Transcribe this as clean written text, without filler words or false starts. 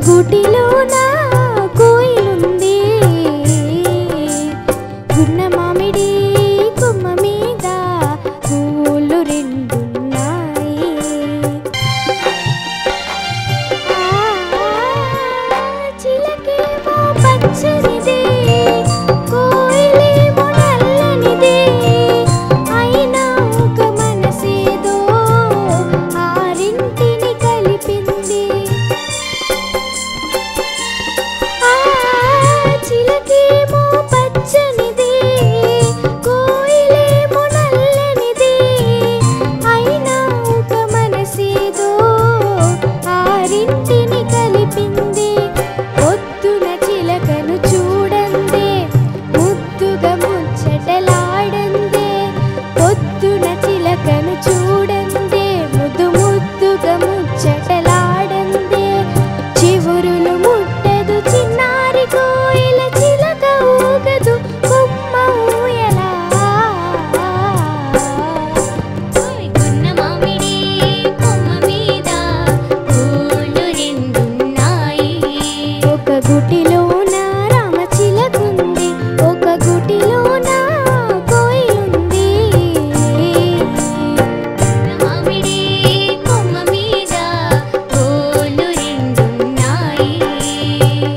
గుటిలోన కోయిలుంది గున్న మామిడి కొమ్మ మీద పూలు రెండున్నాయి చిలకేమో పచ్చనిదే కోయిలేమో నల్లనిదే అయినా ఒక మనసేదో ఆరింటిని కలిపింది చిలకేమో పచ్చనిదే కోయిలేమో నల్లనిదే అయినా ఒక మనసేదో ఆరింటిని కలిపింది పొద్దున చిలకను చూడందే ముద్దుగా ముచ్చటలాడందే పొద్దున చిలకను చూడందే ముద్దు ముద్దుగా ముచ్చటలాడందే చివురులు ముట్టదు చిన్నారి కోయిల చిలక ఊగదు కొమ్మ ఊయలా గున్న మామిడి కొమ్మ మీద పూలు రెండున్నాయి ఒక గుటిలో